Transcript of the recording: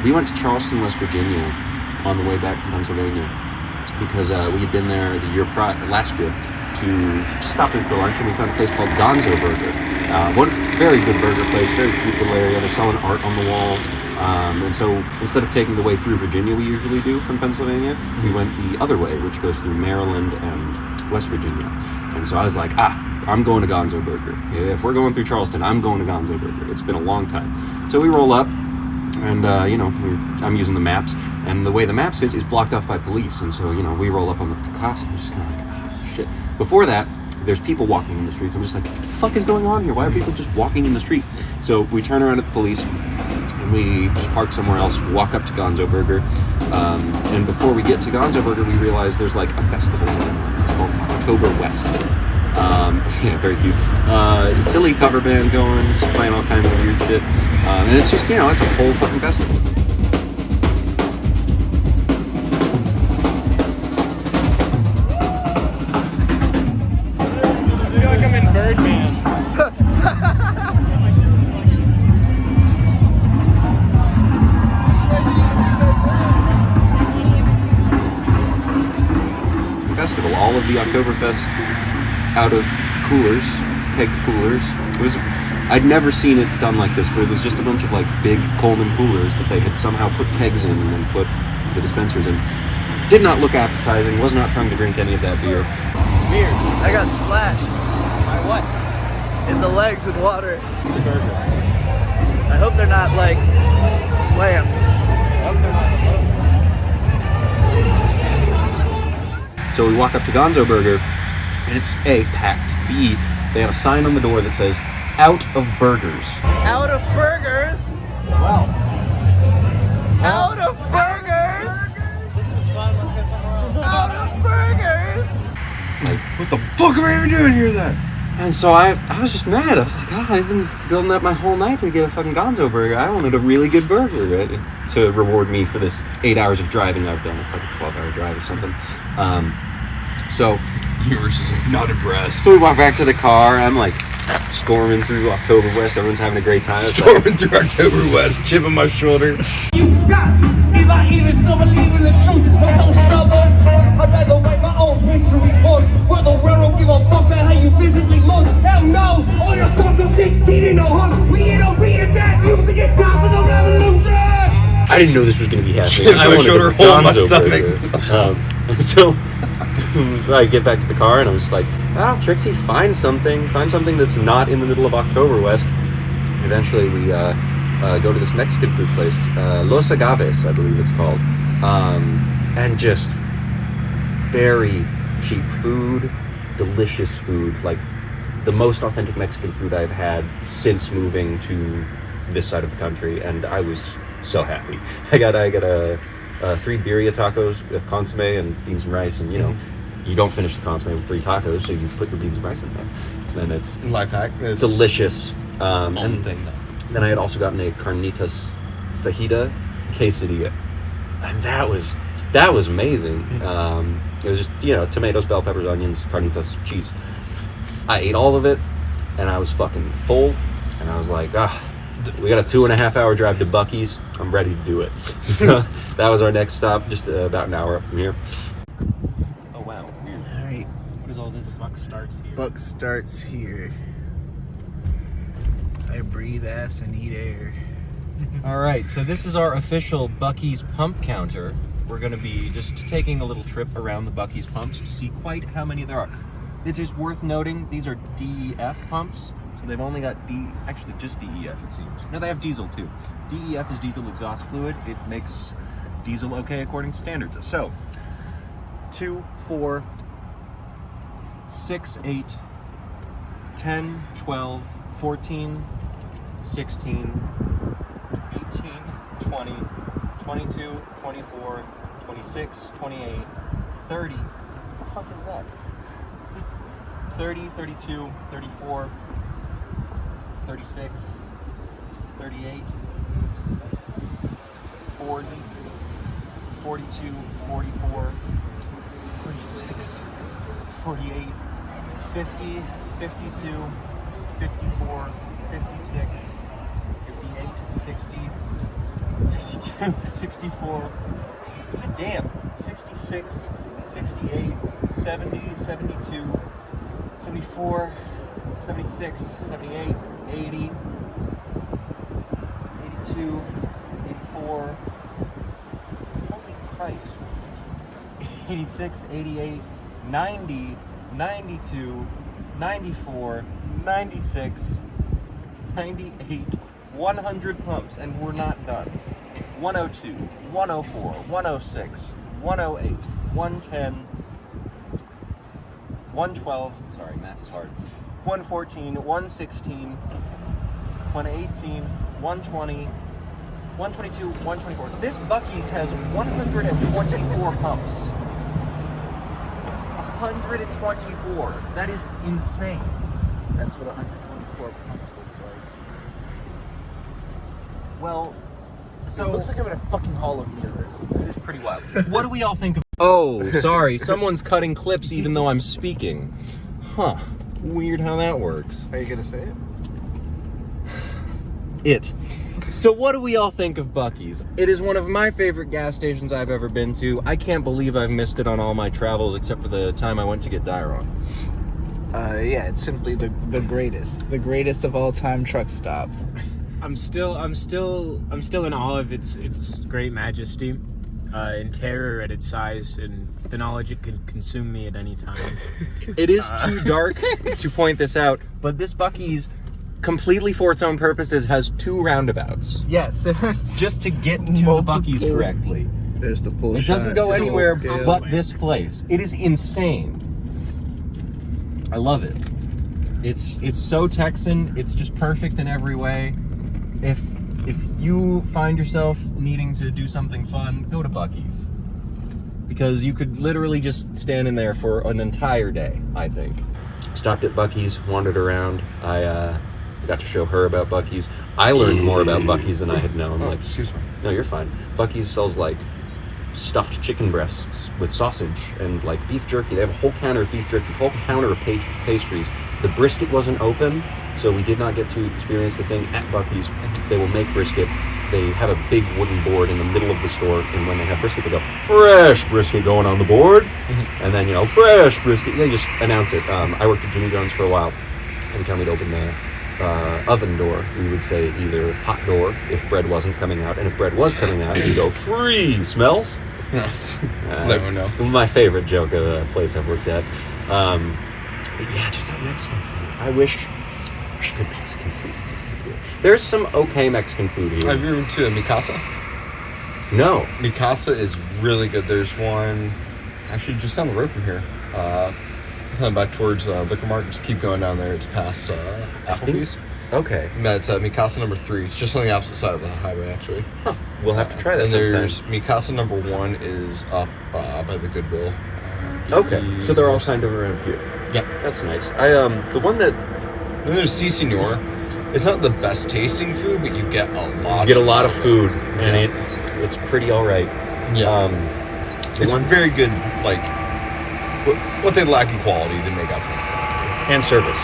we went to Charleston, West Virginia on the way back from Pennsylvania because we had been there the year last year to stop in for lunch, and we found a place called Gonzoburger. One very good burger place, very cute little area. They're selling art on the walls. And so instead of taking the way through Virginia we usually do from Pennsylvania, we went the other way, which goes through Maryland and West Virginia. And so I was like, I'm going to Gonzoburger. If we're going through Charleston, I'm going to Gonzoburger. It's been a long time. So we roll up, and I'm using the maps, and the way the maps is blocked off by police. And so, we roll up on the cops, and we're just kind of like, shit. Before that, there's people walking in the streets. I'm just like, what the fuck is going on here? Why are people just walking in the street? So we turn around at the police, and we just park somewhere else, walk up to Gonzoburger. And before we get to Gonzoburger, we realize there's like a festival going on. It's called Octoberwest. Yeah, very cute. Silly cover band going, just playing all kinds of weird shit. And it's just, it's a whole fucking festival. I feel like I'm in Birdman. Festival, all of the Oktoberfest out of coolers, keg coolers. I'd never seen it done like this, but it was just a bunch of like big Coleman coolers that they had somehow put kegs in and then put the dispensers in. Did not look appetizing, was not trying to drink any of that beer. Weird. I got splashed By what? in the legs with water. The burger. I hope they're not like slammed. I hope they're not. So we walk up to Gonzoburger, and it's A, packed. B, they have a sign on the door that says, out of burgers. Out of burgers? Wow. Out of burgers? This is fun. Let's go somewhere else. Out of burgers? It's like, What the fuck am I even doing here then? and so I was just mad. I was like, I've been building up my whole night to get a fucking Gonzoburger. I wanted a really good burger, right? To reward me for this 8 hours of driving I've done. It's like a 12-hour drive or something. So You were just not impressed. we walk back to the car. I'm like storming through Octoberwest. Everyone's having a great time. It's like, Storming through Octoberwest, chip on my shoulder. You got if I even still believe in the truth, but so stubborn. I'd rather write my own history book where the world don't give a fuck about how you physically look. Hell no, all your songs are 16 and no hook. We ain't no reading that music, it's time for the revolution. I didn't know this was going to be happening. Chip I my wanted shoulder, a hole in my Gonzoburger. So I get back to the car, and I'm just like, Trixie, find something that's not in the middle of Oktoberwest. Eventually, we go to this Mexican food place, Los Agaves, I believe it's called, and just very cheap food, delicious food, like the most authentic Mexican food I've had since moving to this side of the country, and I was so happy. I got a 3 birria tacos with consomme and beans and rice, and you don't finish the consomme with 3 tacos, so you put your beans and rice in there, and it's Life hack. It's delicious. on And thing though. then I had also gotten a carnitas fajita quesadilla, and that was amazing. It was just tomatoes, bell peppers, onions, carnitas, cheese. I ate all of it, and I was fucking full, and I was like, we got a 2.5 hour drive to Buc-ee's. I'm ready to do it. So that was our next stop, just about an hour up from here. Oh wow, weird. Alright, What is all this? Buck starts here. Buck starts here. I breathe ass and eat air. All right, so this is our official Buc-ee's pump counter. We're going to be just taking a little trip around the Buc-ee's pumps to see quite how many there are. It is worth noting these are DEF pumps, so they've only got actually just DEF it seems. No, they have diesel too. DEF is diesel exhaust fluid. It makes diesel okay according to standards. So 2, 4, 6, 8, 10, 12, 14, 16, 18, 20, 22, 24, 26, 28, 30. What the fuck is that? 30, 32, 34, 36, 38, 40, 42, 44, 46, 48, 50, 52, 54, 56, 58, 60, 62, 64, god damn, 66, 68, 70, 72, 74, 76, 78, 80, 82, 84, holy Christ, 86, 88, 90, 92, 94, 96, 98, 100 pumps, and we're not done. 102, 104, 106, 108, 110, 112, sorry, math is hard, 114, 116, 118, 120, 122, 124. This Buc-ee's has 124 pumps. 124. That is insane. That's what 124 pumps looks like. Well, so It looks like I'm in a fucking hall of mirrors. it is pretty wild. What do we all think of? Oh, sorry. Someone's cutting clips even though I'm speaking. Huh. Weird how that works. Are you gonna say it? It. So what do we all think of Buc-ee's? It is one of my favorite gas stations I've ever been to. I can't believe I've missed it on all my travels except for the time I went to get Diron. Yeah, it's simply the greatest of all time truck stop. I'm still in awe of its great majesty, in terror at its size and the knowledge it could consume me at any time. It is too dark to point this out, but this Buc-ee's, completely for its own purposes, has 2 roundabouts. Yes, Just to get to the Buc-ee's correctly. There's the full It shot. doesn't go anywhere Full but scale. this place. It is insane. I love it. It's so Texan. It's just perfect in every way. If you find yourself needing to do something fun, go to Buc-ee's. Because you could literally just stand in there for an entire day, I think. Stopped at Buc-ee's, wandered around. I got to show her about Buc-ee's. I learned more about Buc-ee's than I had known. Like, Excuse me. no, you're fine. Buc-ee's sells like stuffed chicken breasts with sausage and like beef jerky. They have a whole counter of beef jerky, whole counter of pastries. The brisket wasn't open, so we did not get to experience the thing at Buc-ee's. They will make brisket. They have a big wooden board in the middle of the store, and when they have brisket, they go, fresh brisket going on the board. And then, fresh brisket. They just announce it. I worked at Jimmy John's for a while. Every time we'd open the oven door, we would say either hot door if bread wasn't coming out, and if bread was coming out, you'd go, free smells. Never know. My favorite joke of the place I've worked at. But yeah, just that Mexican food. I wish good Mexican food existed here. There's some okay Mexican food here. Have you been to Mikasa? No. Mikasa is really good. There's one actually just down the road from here. Heading back towards Liquor Mart. Just keep going down there. It's past Applebee's. Okay. It's Mikasa number 3. It's just on the opposite side of the highway, actually. We'll have to try that And sometime. there's Mikasa number 1 is up by the Goodwill. Okay, so they're all signed over around here. Yep. That's nice. The one that Then there's C Senor. It's not the best tasting food, but you get a lot. you get a lot of food, and it's pretty all right. Yeah. It's very good. Like what they lack in quality, they make up for. And service.